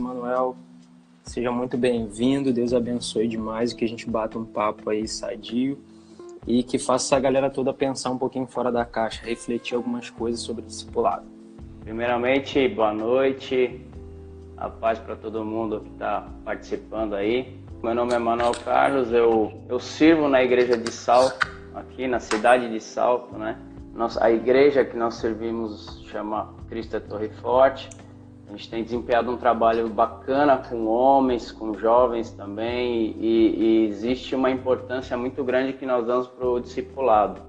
Manuel. Seja muito bem-vindo, Deus abençoe demais e que a gente bata um papo aí sadio e que faça a galera toda pensar um pouquinho fora da caixa, refletir algumas coisas sobre o discipulado. Primeiramente, boa noite, a paz para todo mundo que está participando aí. Meu nome é Manuel Carlos, eu sirvo na igreja de Salto, aqui na cidade de Salto, né? A igreja que nós servimos chama Cristo é Torre Forte. A gente tem desempenhado um trabalho bacana com homens, com jovens também, e existe uma importância muito grande que nós damos para o discipulado,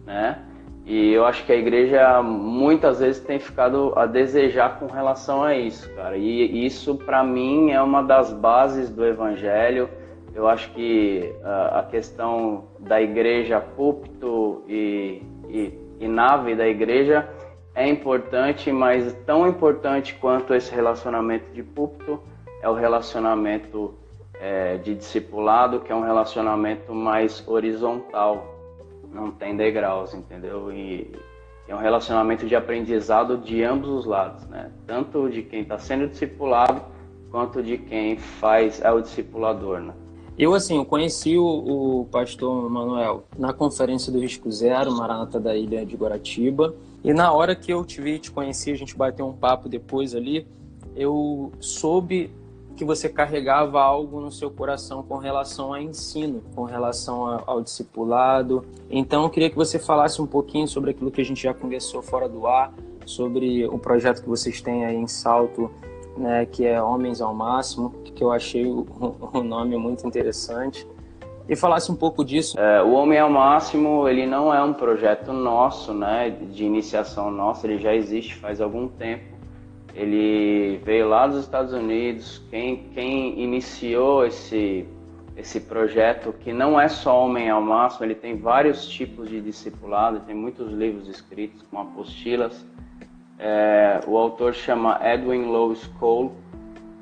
né? E eu acho que a igreja muitas vezes tem ficado a desejar com relação a isso, cara. E isso, para mim, é uma das bases do evangelho. Eu acho que a questão da igreja, púlpito e nave da igreja é importante, mas tão importante quanto esse relacionamento de púlpito é o relacionamento de discipulado, que é um relacionamento mais horizontal, não tem degraus, entendeu? E é um relacionamento de aprendizado de ambos os lados, né? Tanto de quem está sendo discipulado, quanto de quem é o discipulador, né? Eu conheci o pastor Manuel na conferência do Risco Zero, Maranata da Ilha de Guaratiba, e na hora que eu te conheci, a gente bateu um papo depois ali, eu soube que você carregava algo no seu coração com relação a ensino, com relação ao discipulado. Então eu queria que você falasse um pouquinho sobre aquilo que a gente já conversou fora do ar, sobre o projeto que vocês têm aí em Salto, né, que é Homens ao Máximo, que eu achei o nome muito interessante, e falasse um pouco disso. O Homem ao Máximo, ele não é um projeto nosso, né, de iniciação nossa, ele já existe faz algum tempo. Ele veio lá dos Estados Unidos. Quem iniciou esse projeto, que não é só Homem ao Máximo, ele tem vários tipos de discipulado, tem muitos livros escritos com apostilas. O autor chama Edwin Lowes Cole,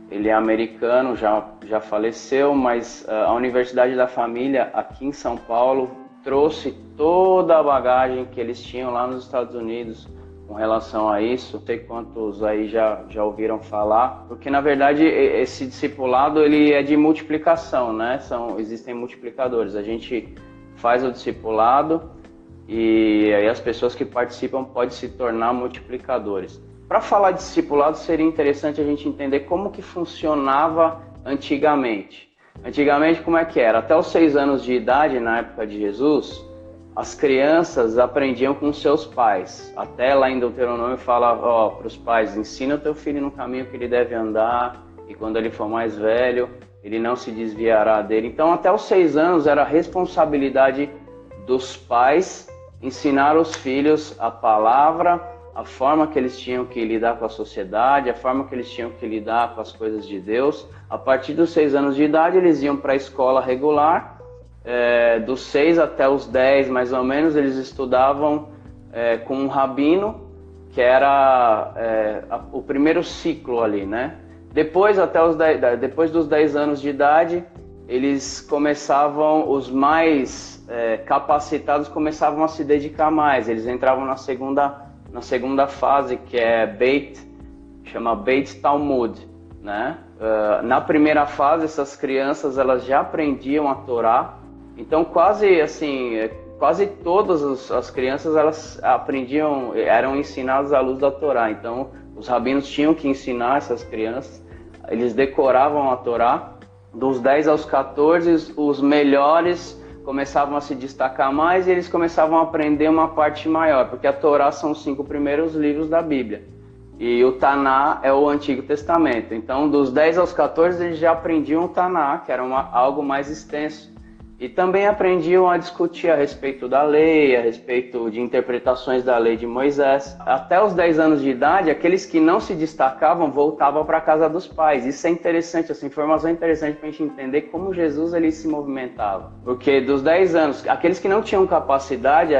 ele é americano, já faleceu, mas a Universidade da Família aqui em São Paulo trouxe toda a bagagem que eles tinham lá nos Estados Unidos com relação a isso. Não sei quantos aí já ouviram falar, porque na verdade esse discipulado ele é de multiplicação, né? Existem multiplicadores, a gente faz o discipulado e aí as pessoas que participam podem se tornar multiplicadores. Para falar de discipulado, seria interessante a gente entender como que funcionava antigamente. Antigamente, como é que era? Até os 6 anos de idade, na época de Jesus, as crianças aprendiam com seus pais. Até lá em Deuteronômio fala para os pais: ensina o teu filho no caminho que ele deve andar, e quando ele for mais velho, ele não se desviará dele. Então, até os 6 anos era responsabilidade dos pais ensinar os filhos a palavra, a forma que eles tinham que lidar com a sociedade, a forma que eles tinham que lidar com as coisas de Deus. A partir dos 6 anos de idade, eles iam para a escola regular, dos 6 até os 10, mais ou menos, eles estudavam com um rabino, que era o primeiro ciclo ali, né? Depois dos 10 anos de idade, eles começavam, os mais capacitados começavam a se dedicar mais, eles entravam na segunda fase, que é chama Beit Talmud, né? Na primeira fase, essas crianças elas já aprendiam a Torá, então quase todas as crianças elas eram ensinadas à luz da Torá. Então os rabinos tinham que ensinar essas crianças, eles decoravam a Torá. Dos 10 aos 14, os melhores começavam a se destacar mais e eles começavam a aprender uma parte maior, porque a Torá são os 5 primeiros livros da Bíblia e o Taná é o Antigo Testamento. Então, dos 10 aos 14, eles já aprendiam o Taná, que era algo mais extenso, e também aprendiam a discutir a respeito da lei, a respeito de interpretações da lei de Moisés. Até os 10 anos de idade, aqueles que não se destacavam voltavam para a casa dos pais. Isso é interessante, essa informação é interessante para a gente entender como Jesus ele se movimentava. Porque dos 10 anos, aqueles que não tinham capacidade,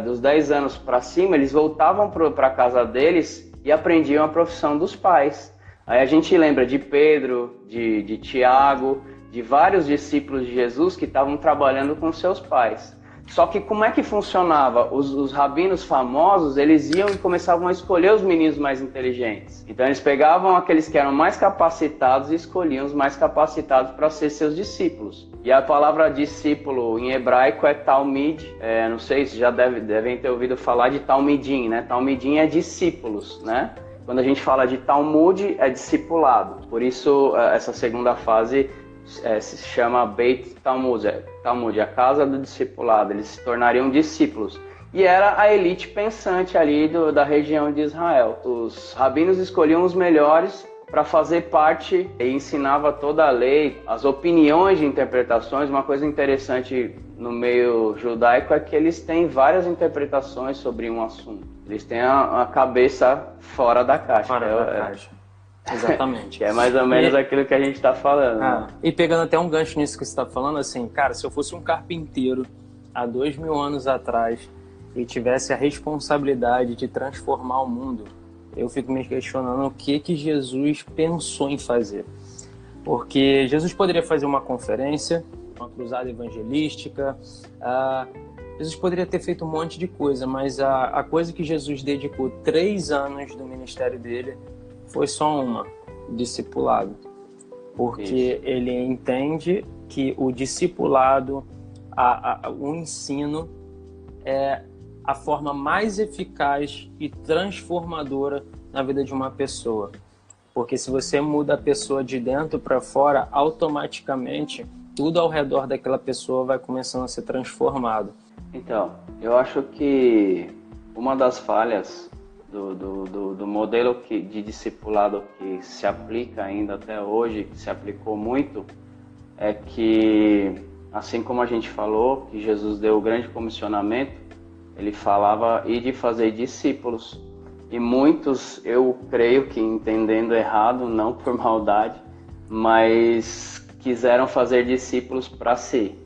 dos 10 anos para cima, eles voltavam para a casa deles e aprendiam a profissão dos pais. Aí a gente lembra de Pedro, de Tiago, de vários discípulos de Jesus que estavam trabalhando com seus pais. Só que como é que funcionava? Os rabinos famosos, eles iam e começavam a escolher os meninos mais inteligentes. Então eles pegavam aqueles que eram mais capacitados e escolhiam os mais capacitados para ser seus discípulos. E a palavra discípulo em hebraico é talmid. Não sei se já devem ter ouvido falar de talmidim, né? Talmidim é discípulos, né? Quando a gente fala de Talmud, é discipulado. Por isso, essa segunda fase se chama Beit Talmud, a casa do discipulado. Eles se tornariam discípulos. E era a elite pensante ali da região de Israel. Os rabinos escolhiam os melhores para fazer parte e ensinava toda a lei, as opiniões de interpretações. Uma coisa interessante no meio judaico é que eles têm várias interpretações sobre um assunto. Eles têm a cabeça fora da caixa. Fora da caixa. Exatamente. Que é mais ou menos aquilo que a gente está falando. Né? E pegando até um gancho nisso que você está falando, assim, cara, se eu fosse um carpinteiro há 2000 anos atrás e tivesse a responsabilidade de transformar o mundo, eu fico me questionando o que Jesus pensou em fazer. Porque Jesus poderia fazer uma conferência, uma cruzada evangelística, Jesus poderia ter feito um monte de coisa, mas a coisa que Jesus dedicou 3 anos do ministério dele foi só uma: discipulado. Porque ele entende que o discipulado, o ensino, é a forma mais eficaz e transformadora na vida de uma pessoa. Porque se você muda a pessoa de dentro para fora, automaticamente tudo ao redor daquela pessoa vai começando a ser transformado. Então, eu acho que uma das falhas do modelo de discipulado que se aplica ainda até hoje, que se aplicou muito, é que, assim como a gente falou, que Jesus deu o grande comissionamento, ele falava de fazer discípulos. E muitos, eu creio que entendendo errado, não por maldade, mas quiseram fazer discípulos para si.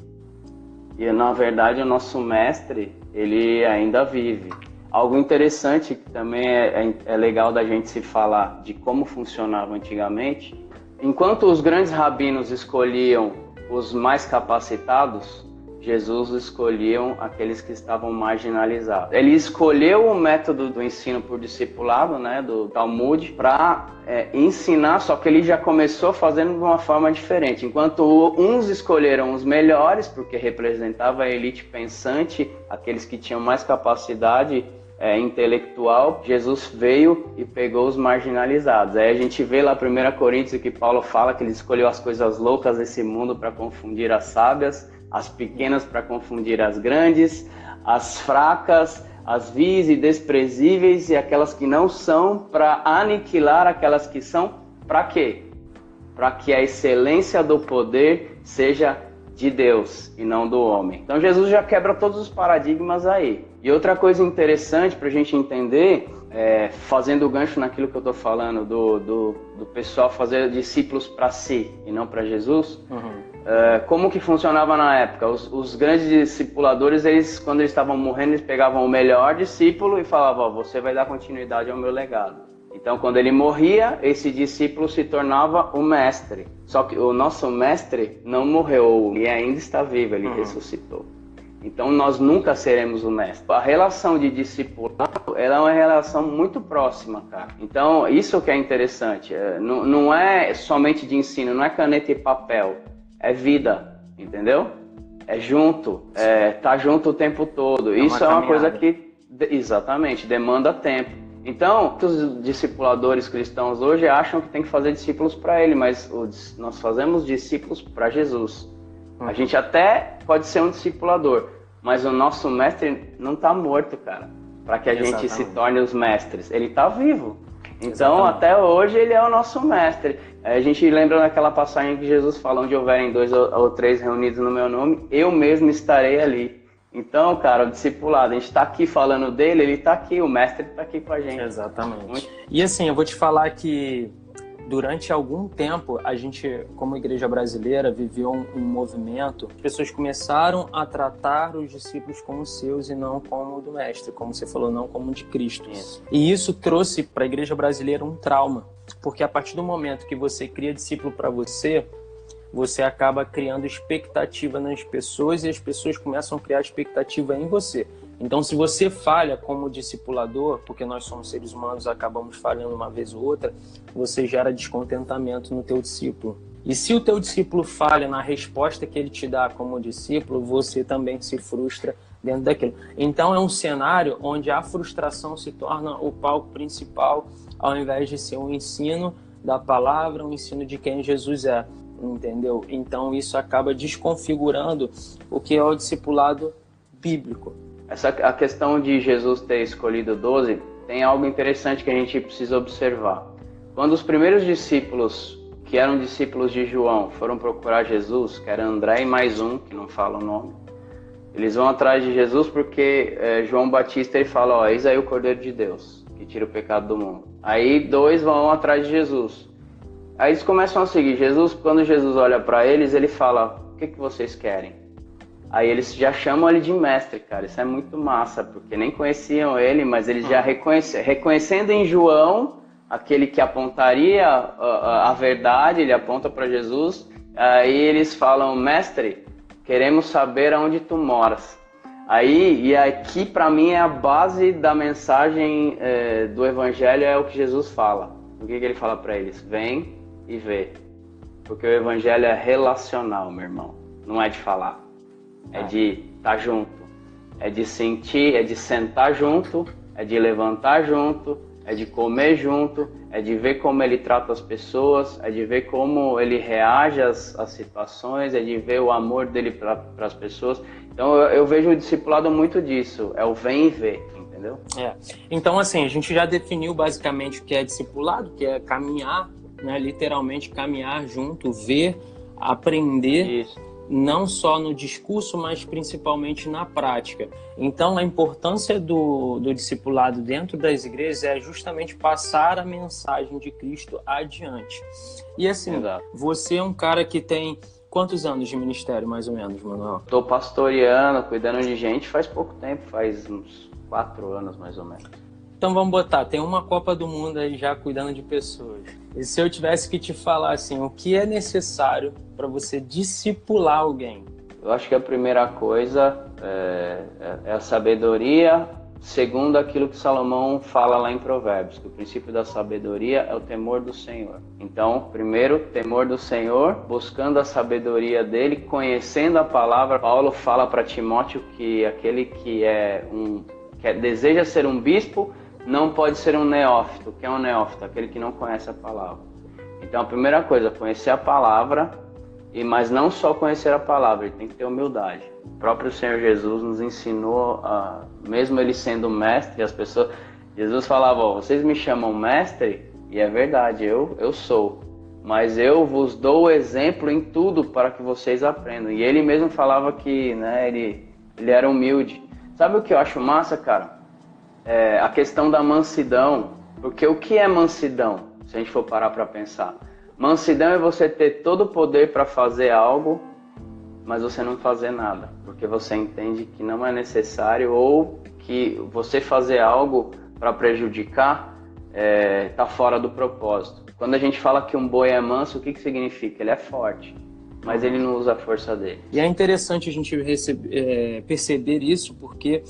E na verdade o nosso mestre, ele ainda vive. Algo interessante que também é legal da gente se falar de como funcionava antigamente. Enquanto os grandes rabinos escolhiam os mais capacitados, Jesus escolhiam aqueles que estavam marginalizados. Ele escolheu o método do ensino por discipulado, né, do Talmud, para ensinar, só que ele já começou fazendo de uma forma diferente. Enquanto uns escolheram os melhores, porque representava a elite pensante, aqueles que tinham mais capacidade intelectual, Jesus veio e pegou os marginalizados. Aí a gente vê lá 1 Coríntios que Paulo fala que ele escolheu as coisas loucas desse mundo para confundir as sábias, as pequenas para confundir as grandes, as fracas, as vis e desprezíveis e aquelas que não são, para aniquilar aquelas que são. Para quê? Para que a excelência do poder seja de Deus e não do homem. Então Jesus já quebra todos os paradigmas aí. E outra coisa interessante para a gente entender, fazendo o gancho naquilo que eu estou falando, do pessoal fazer discípulos para si e não para Jesus, como que funcionava na época? Os grandes discipuladores, quando eles estavam morrendo, eles pegavam o melhor discípulo e falavam: você vai dar continuidade ao meu legado. Então, quando ele morria, esse discípulo se tornava o mestre. Só que o nosso mestre não morreu e ainda está vivo, ele ressuscitou. Então, nós nunca seremos o mestre. A relação de discipulado, ela é uma relação muito próxima, cara. Então, isso que é interessante. Não é somente de ensino, não é caneta e papel. É vida, entendeu? É junto, tá junto o tempo todo. Isso é uma coisa que, exatamente, demanda tempo. Então, os discipuladores cristãos hoje acham que tem que fazer discípulos para ele, mas nós fazemos discípulos para Jesus. A gente até pode ser um discipulador, mas o nosso mestre não está morto, cara, para que a gente se torne os mestres. Ele está vivo. Então, até hoje, ele é o nosso mestre. A gente lembra naquela passagem que Jesus fala: onde houverem 2 ou 3 reunidos no meu nome, eu mesmo estarei ali. Então, cara, o discipulado, a gente está aqui falando dele, ele está aqui, o mestre está aqui com a gente. Exatamente. E assim, eu vou te falar que durante algum tempo, a gente, como igreja brasileira, viveu um movimento. As pessoas começaram a tratar os discípulos como seus e não como do mestre, como você falou, não como de Cristo. Isso. E isso trouxe para a igreja brasileira um trauma, porque a partir do momento que você cria discípulo para você você acaba criando expectativa nas pessoas e as pessoas começam a criar expectativa em você. Então, se você falha como discipulador, porque nós somos seres humanos, acabamos falhando uma vez ou outra, você gera descontentamento no teu discípulo. E se o teu discípulo falha na resposta que ele te dá como discípulo, você também se frustra dentro daquilo. Então, é um cenário onde a frustração se torna o palco principal, ao invés de ser um ensino da palavra, um ensino de quem Jesus é, entendeu? Então, isso acaba desconfigurando o que é o discipulado bíblico. A questão de Jesus ter escolhido 12, tem algo interessante que a gente precisa observar. Quando os primeiros discípulos, que eram discípulos de João, foram procurar Jesus, que era André e mais um, que não fala o nome, eles vão atrás de Jesus porque João Batista ele fala, ó, eis aí o Cordeiro de Deus, que tira o pecado do mundo. Aí 2 vão atrás de Jesus. Aí eles começam a seguir Jesus. Quando Jesus olha para eles, ele fala, o que vocês querem? Aí eles já chamam ele de mestre, cara. Isso é muito massa, porque nem conheciam ele, mas eles já reconhecendo em João, aquele que apontaria a verdade, ele aponta para Jesus. Aí eles falam, mestre, queremos saber aonde tu moras. E aqui para mim é a base da mensagem do evangelho, é o que Jesus fala. O que ele fala para eles? Vem e vê. Porque o evangelho é relacional, meu irmão. Não é de falar. É de estar junto, é de sentir, é de sentar junto, é de levantar junto, é de comer junto, é de ver como ele trata as pessoas, é de ver como ele reage às situações, é de ver o amor dele para as pessoas. Então eu vejo o discipulado muito disso, é o vem e vê, entendeu? Então assim, a gente já definiu basicamente o que é discipulado, que é caminhar, né, literalmente caminhar junto, ver, aprender. Isso. Não só no discurso, mas principalmente na prática. Então, a importância do discipulado dentro das igrejas é justamente passar a mensagem de Cristo adiante. E assim, Exato. Você é um cara que tem quantos anos de ministério, mais ou menos, Manuel? Estou pastoreando, cuidando de gente faz pouco tempo, faz uns 4 anos, mais ou menos. Então vamos botar, tem uma Copa do Mundo aí já cuidando de pessoas. E se eu tivesse que te falar assim, o que é necessário para você discipular alguém? Eu acho que a primeira coisa é a sabedoria, segundo aquilo que Salomão fala lá em Provérbios, que o princípio da sabedoria é o temor do Senhor. Então, primeiro, temor do Senhor, buscando a sabedoria dele, conhecendo a palavra. Paulo fala para Timóteo que aquele que deseja ser um bispo, não pode ser um neófito. O que é um neófito? Aquele que não conhece a palavra. Então, a primeira coisa, conhecer a palavra, mas não só conhecer a palavra, ele tem que ter humildade. O próprio Senhor Jesus nos ensinou, mesmo ele sendo mestre, as pessoas... Jesus falava, ó, vocês me chamam mestre, e é verdade, eu sou. Mas eu vos dou o exemplo em tudo para que vocês aprendam. E ele mesmo falava que, né, ele era humilde. Sabe o que eu acho massa, cara? A questão da mansidão. Porque o que é mansidão, se a gente for parar para pensar? Mansidão é você ter todo o poder para fazer algo, mas você não fazer nada. Porque você entende que não é necessário, ou que você fazer algo para prejudicar está fora do propósito. Quando a gente fala que um boi é manso, o que significa? Ele é forte, mas ele não usa a força dele. E é interessante a gente perceber isso, porque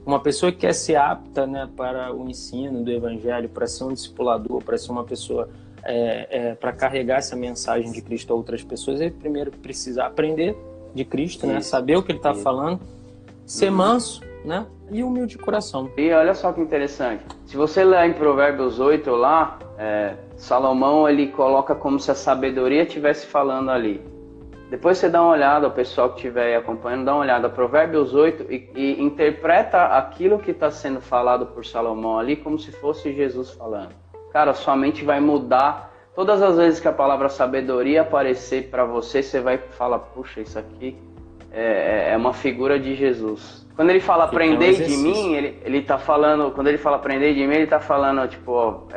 uma pessoa que quer ser apta, né, para o ensino do evangelho, para ser um discipulador, para ser uma pessoa para carregar essa mensagem de Cristo a outras pessoas, ele primeiro precisa aprender de Cristo, né, saber o que ele está falando, ser manso, né, e humilde de coração. E olha só que interessante, se você ler em Provérbios 8 lá, Salomão ele coloca como se a sabedoria estivesse falando ali. Depois você dá uma olhada, o pessoal que estiver aí acompanhando, dá uma olhada, Provérbios 8, e interpreta aquilo que está sendo falado por Salomão ali como se fosse Jesus falando. Cara, sua mente vai mudar. Todas as vezes que a palavra sabedoria aparecer para você, você vai falar, puxa, isso aqui é uma figura de Jesus. Quando ele fala aprender de mim, ele tá falando, quando ele fala aprender de mim, ele tá falando, tipo,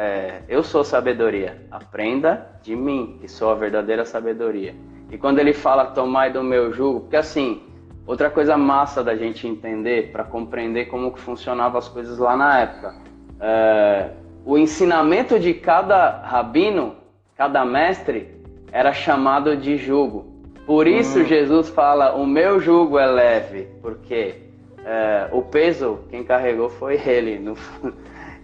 eu sou sabedoria, aprenda de mim, que sou a verdadeira sabedoria. E quando ele fala tomai do meu jugo, porque assim, outra coisa massa da gente entender, para compreender como que funcionavam as coisas lá na época, o ensinamento de cada rabino, cada mestre, era chamado de jugo. Por isso Jesus fala, o meu jugo é leve, porque o peso, quem carregou foi ele.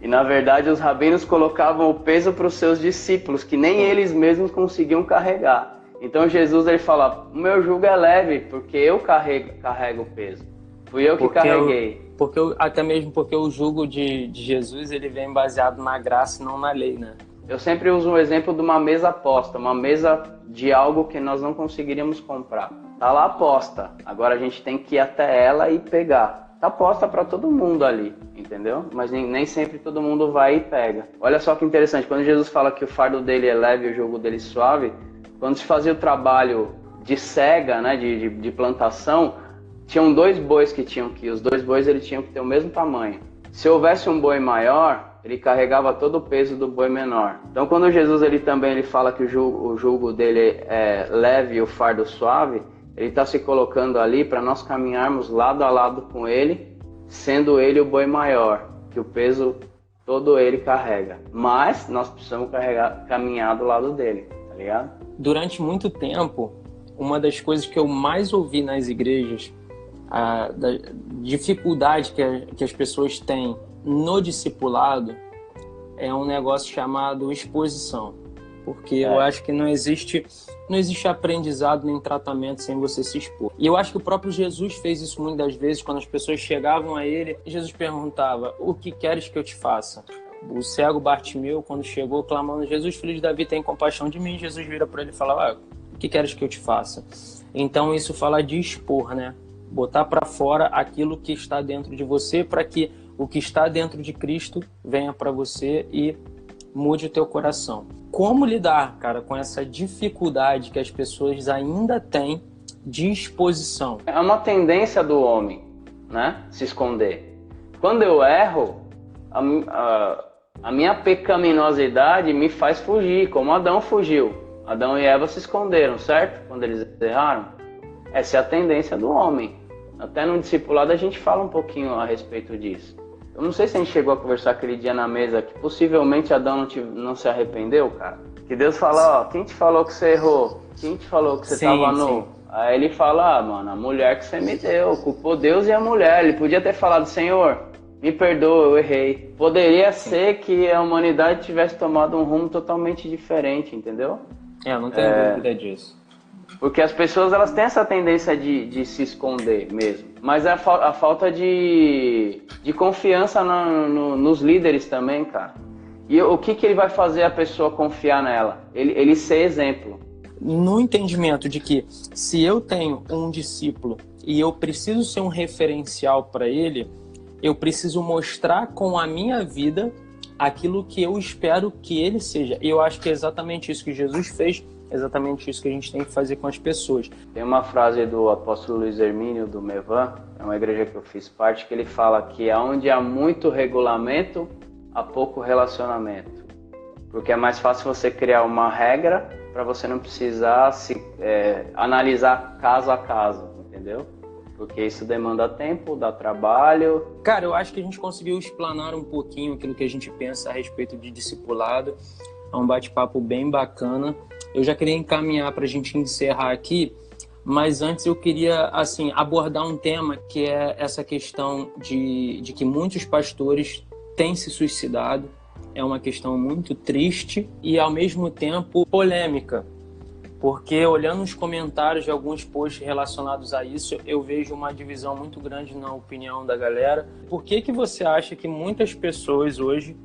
E na verdade os rabinos colocavam o peso para os seus discípulos, que nem eles mesmos conseguiam carregar. Então Jesus ele fala, o meu jugo é leve, porque eu carrego o peso. Fui eu que carreguei. Até mesmo porque o jugo de Jesus ele vem baseado na graça e não na lei, né? Eu sempre uso o exemplo de uma mesa posta, uma mesa de algo que nós não conseguiríamos comprar. Tá lá posta, agora a gente tem que ir até ela e pegar. Tá posta para todo mundo ali, entendeu? Mas nem sempre todo mundo vai e pega. Olha só que interessante, quando Jesus fala que o fardo dele é leve e o jugo dele suave, quando se fazia o trabalho de cega, né, de plantação, tinham 2 bois que tinham que ir. Os 2 bois eles tinham que ter o mesmo tamanho. Se houvesse um boi maior, ele carregava todo o peso do boi menor. Então, quando Jesus ele fala que o jugo dele é leve e o fardo suave, ele está se colocando ali para nós caminharmos lado a lado com ele, sendo ele o boi maior, que o peso todo ele carrega. Mas nós precisamos caminhar do lado dele, tá ligado? Durante muito tempo, uma das coisas que eu mais ouvi nas igrejas, da dificuldade que as pessoas têm no discipulado, é um negócio chamado exposição. Porque eu acho que não existe aprendizado nem tratamento sem você se expor. E eu acho que o próprio Jesus fez isso muitas vezes, quando as pessoas chegavam a ele, Jesus perguntava, o que queres que eu te faça? O cego Bartimeu, quando chegou clamando, Jesus, filho de Davi, tem compaixão de mim, Jesus vira para ele e fala, o que queres que eu te faça? Então isso fala de expor, né? Botar para fora aquilo que está dentro de você, para que o que está dentro de Cristo venha para você e mude o teu coração. Como lidar, cara, com essa dificuldade que as pessoas ainda têm de exposição? É uma tendência do homem, né? Se esconder. Quando eu erro, a minha pecaminosidade me faz fugir, como Adão fugiu. Adão e Eva se esconderam, certo? Quando eles erraram. Essa é a tendência do homem. Até no discipulado a gente fala um pouquinho a respeito disso. Eu não sei se a gente chegou a conversar aquele dia na mesa que possivelmente Adão não se arrependeu, cara. Que Deus fala, quem te falou que você errou? Quem te falou que você estava nu? Aí ele fala, mano, a mulher que você me deu. Culpou Deus e a mulher. Ele podia ter falado, Senhor, me perdoa, eu errei. Poderia ser que a humanidade tivesse tomado um rumo totalmente diferente, entendeu? Eu não tenho dúvida disso. Porque as pessoas elas têm essa tendência de se esconder mesmo. Mas é a falta de confiança nos líderes também, cara. E o que ele vai fazer a pessoa confiar nela? Ele ser exemplo. No entendimento de que se eu tenho um discípulo e eu preciso ser um referencial para ele, eu preciso mostrar com a minha vida aquilo que eu espero que ele seja. E eu acho que é exatamente isso que Jesus fez, exatamente isso que a gente tem que fazer com as pessoas. Tem uma frase do apóstolo Luiz Hermínio, do Mevan, é uma igreja que eu fiz parte, que ele fala que onde há muito regulamento, há pouco relacionamento. Porque é mais fácil você criar uma regra para você não precisar analisar caso a caso, entendeu? Porque isso demanda tempo, dá trabalho. Cara, eu acho que a gente conseguiu explanar um pouquinho aquilo que a gente pensa a respeito de discipulado. É um bate-papo bem bacana. Eu já queria encaminhar para a gente encerrar aqui, mas antes eu queria abordar um tema que é essa questão de que muitos pastores têm se suicidado. É uma questão muito triste e, ao mesmo tempo, polêmica. Porque, olhando os comentários de alguns posts relacionados a isso, eu vejo uma divisão muito grande na opinião da galera. Por que você acha que muitas pessoas hoje,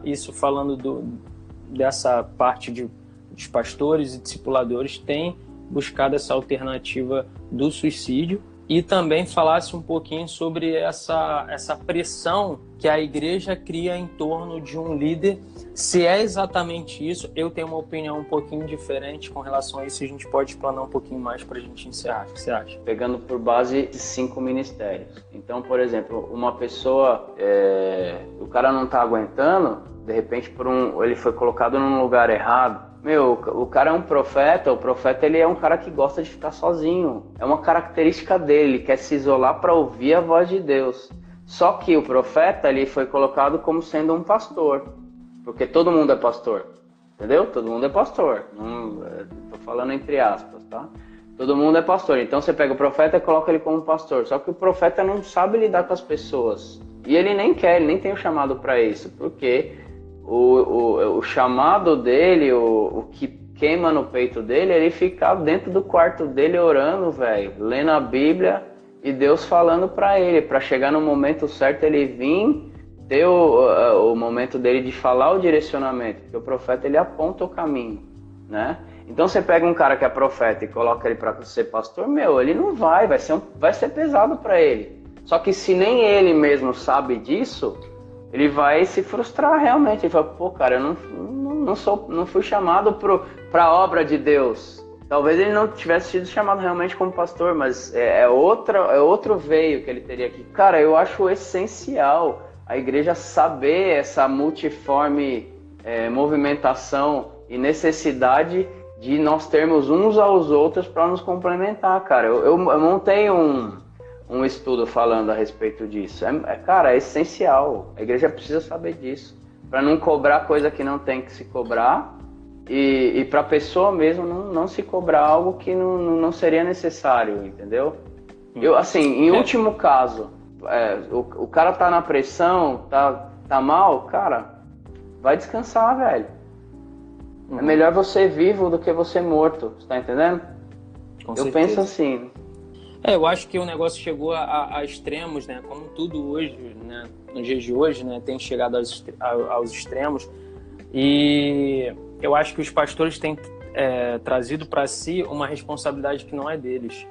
isso falando dessa parte dos pastores e discipuladores, têm buscado essa alternativa do suicídio? E também falasse um pouquinho sobre essa pressão que a igreja cria em torno de um líder. Se é exatamente isso, eu tenho uma opinião um pouquinho diferente com relação a isso. A gente pode explanar um pouquinho mais para a gente encerrar. O que você acha? Pegando por base 5 ministérios. Então, por exemplo, uma pessoa, o cara não está aguentando, de repente ele foi colocado num lugar errado. O cara é um profeta, o profeta ele é um cara que gosta de ficar sozinho. É uma característica dele, ele quer se isolar para ouvir a voz de Deus. Só que o profeta ele foi colocado como sendo um pastor, porque todo mundo é pastor, entendeu? Todo mundo é pastor, tô falando entre aspas, tá? Todo mundo é pastor. Então você pega o profeta e coloca ele como pastor. Só que o profeta não sabe lidar com as pessoas. E ele nem quer, ele nem tem o chamado para isso. Porque o chamado dele, o que queima no peito dele, é ele ficar dentro do quarto dele orando, velho, lendo a Bíblia e Deus falando para ele, para chegar no momento certo ele vir, ter o momento dele de falar o direcionamento, porque o profeta ele aponta o caminho, né? Então você pega um cara que é profeta e coloca ele para ser pastor, ele não vai ser pesado para ele. Só que se nem ele mesmo sabe disso, ele vai se frustrar realmente. Ele fala, pô, cara, eu não fui chamado para a obra de Deus. Talvez ele não tivesse sido chamado realmente como pastor, mas é outro veio que ele teria aqui. Cara, eu acho essencial a igreja saber essa multiforme movimentação e necessidade de nós termos uns aos outros para nos complementar, cara. Eu montei um estudo falando a respeito disso. Cara, é essencial. A igreja precisa saber disso. Para não cobrar coisa que não tem que se cobrar e para a pessoa mesmo não se cobrar algo que não seria necessário, entendeu? Eu, assim, em último caso, o cara tá na pressão, tá mal, cara, vai descansar, velho. É melhor você vivo do que você morto, você tá entendendo? Eu penso assim. Eu acho que o negócio chegou a extremos, né? Como tudo hoje, né? Nos dias de hoje, né? Tem chegado aos extremos. E eu acho que os pastores têm trazido para si uma responsabilidade que não é deles,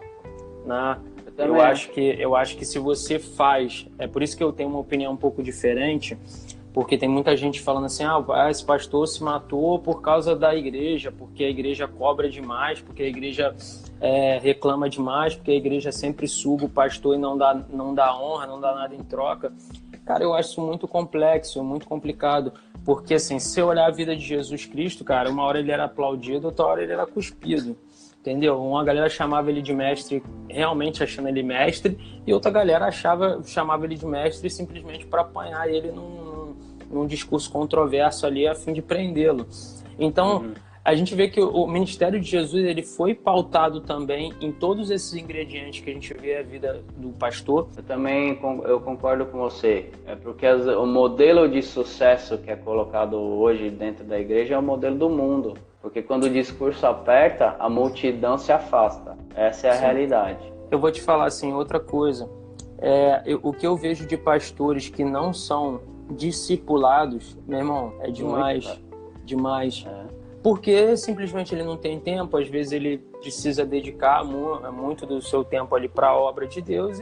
né? Eu acho que se você faz... É por isso que eu tenho uma opinião um pouco diferente, porque tem muita gente falando assim, esse pastor se matou por causa da igreja, porque a igreja cobra demais, porque a igreja reclama demais, porque a igreja sempre suga o pastor e não dá honra, não dá nada em troca. Cara, eu acho isso muito complexo, muito complicado, porque assim, se eu olhar a vida de Jesus Cristo, cara, uma hora ele era aplaudido, outra hora ele era cuspido, entendeu? Uma galera chamava ele de mestre realmente achando ele mestre, e outra galera chamava ele de mestre simplesmente para apanhar ele num discurso controverso ali a fim de prendê-lo. Então, a gente vê que o ministério de Jesus ele foi pautado também em todos esses ingredientes que a gente vê a vida do pastor. Eu concordo com você. É porque o modelo de sucesso que é colocado hoje dentro da igreja é o modelo do mundo. Porque quando o discurso aperta, a multidão se afasta. Essa é a realidade. Eu vou te falar assim, outra coisa. O que eu vejo de pastores que não são discipulados, meu irmão, é demais. Demais. Porque simplesmente ele não tem tempo, às vezes ele precisa dedicar muito do seu tempo ali para a obra de Deus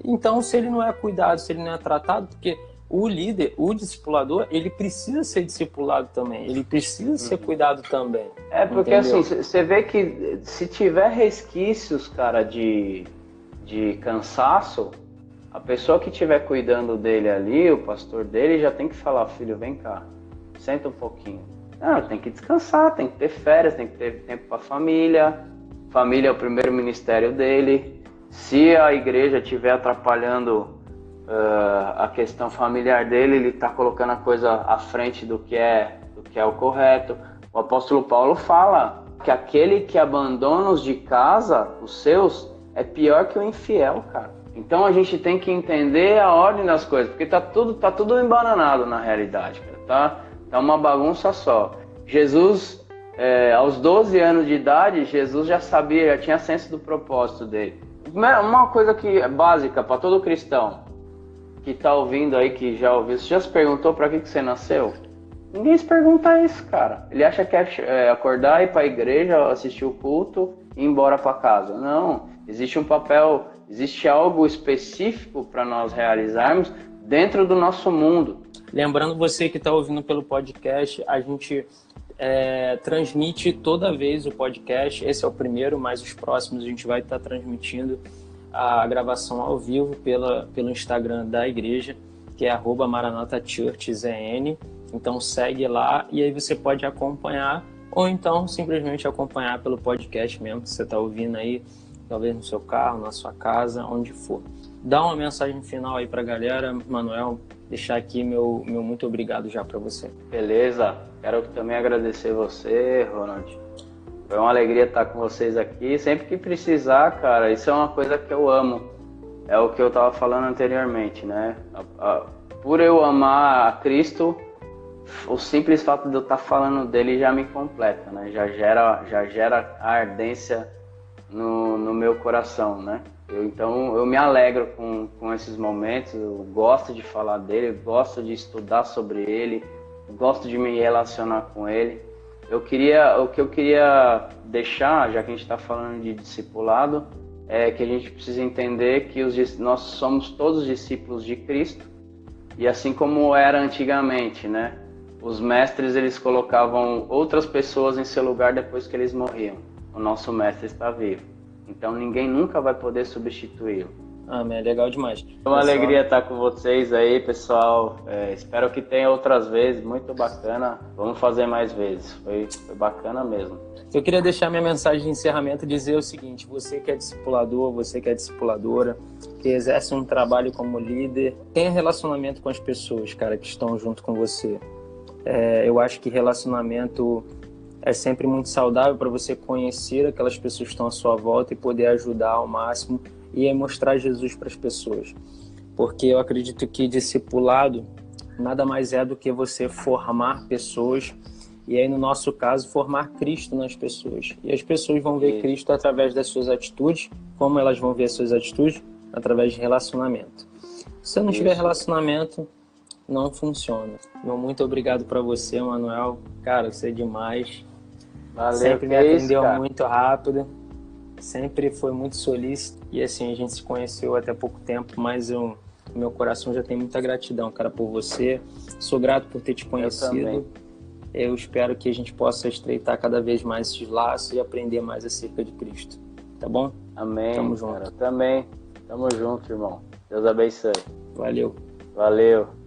então se ele não é cuidado, se ele não é tratado, porque o líder, o discipulador, ele precisa ser discipulado também, ele precisa ser cuidado também. Porque entendeu? Assim, você vê que se tiver resquícios, cara, de cansaço, a pessoa que estiver cuidando dele ali, o pastor dele, já tem que falar, filho, vem cá, senta um pouquinho. Não, tem que descansar, tem que ter férias, tem que ter tempo para a família. Família é o primeiro ministério dele. Se a igreja estiver atrapalhando a questão familiar dele, ele está colocando a coisa à frente do que é o correto. O apóstolo Paulo fala que aquele que abandona os de casa, os seus, é pior que o infiel, cara. Então a gente tem que entender a ordem das coisas, porque tá tudo embananado na realidade, cara. Tá uma bagunça só. Jesus, aos 12 anos de idade, Jesus já tinha senso do propósito dele. Uma coisa que é básica para todo cristão que tá ouvindo aí, que já ouviu, você já se perguntou para que você nasceu? Ninguém se pergunta isso, cara. Ele acha que é acordar, ir para a igreja, assistir o culto e ir embora para casa. Não, existe um papel, existe algo específico para nós realizarmos dentro do nosso mundo. Lembrando você que está ouvindo pelo podcast, a gente transmite toda vez o podcast. Esse é o primeiro, mas os próximos a gente vai estar transmitindo a gravação ao vivo pelo Instagram da igreja, que é @maranatachurchzn. Então segue lá e aí você pode acompanhar, ou então simplesmente acompanhar pelo podcast mesmo, que você está ouvindo aí, talvez no seu carro, na sua casa, onde for. Dá uma mensagem final aí para a galera, Manuel, deixar aqui meu muito obrigado já para você. Beleza, quero também agradecer você, Ronald, Foi uma alegria estar com vocês aqui. Sempre que precisar, cara, isso é uma coisa que eu amo. É o que eu estava falando anteriormente, né? Por eu amar a Cristo, o simples fato de eu estar falando dele já me completa, né? Já gera a ardência no meu coração, né? Então eu me alegro com esses momentos, eu gosto de falar dele, gosto de estudar sobre ele, gosto de me relacionar com ele. O que eu queria deixar, já que a gente está falando de discipulado, é que a gente precisa entender que nós somos todos discípulos de Cristo, e assim como era antigamente, né? Os mestres, eles colocavam outras pessoas em seu lugar depois que eles morriam. O nosso mestre está vivo. Então ninguém nunca vai poder substituí-lo. Amém, é legal demais. É uma alegria estar com vocês aí, pessoal. Espero que tenha outras vezes, muito bacana. Vamos fazer mais vezes, foi bacana mesmo. Eu queria deixar minha mensagem de encerramento e dizer o seguinte: você que é discipulador, você que é discipuladora, que exerce um trabalho como líder, tenha relacionamento com as pessoas, cara, que estão junto com você. Eu acho que relacionamento é sempre muito saudável para você conhecer aquelas pessoas que estão à sua volta e poder ajudar ao máximo e mostrar Jesus para as pessoas. Porque eu acredito que discipulado nada mais é do que você formar pessoas, e aí no nosso caso formar Cristo nas pessoas. E as pessoas vão ver Cristo através das suas atitudes. Como elas vão ver as suas atitudes? Através de relacionamento. Se não tiver relacionamento, não funciona. Meu muito obrigado para você, Manuel. Cara, você é demais. Valeu, sempre me atendeu muito rápido. Sempre foi muito solícito. E assim, a gente se conheceu até pouco tempo, mas meu coração já tem muita gratidão, cara, por você. Sou grato por ter te conhecido. Eu espero que a gente possa estreitar cada vez mais esses laços e aprender mais acerca de Cristo. Tá bom? Amém. Tamo junto. Cara, também. Tamo junto, irmão. Deus abençoe. Valeu. Valeu.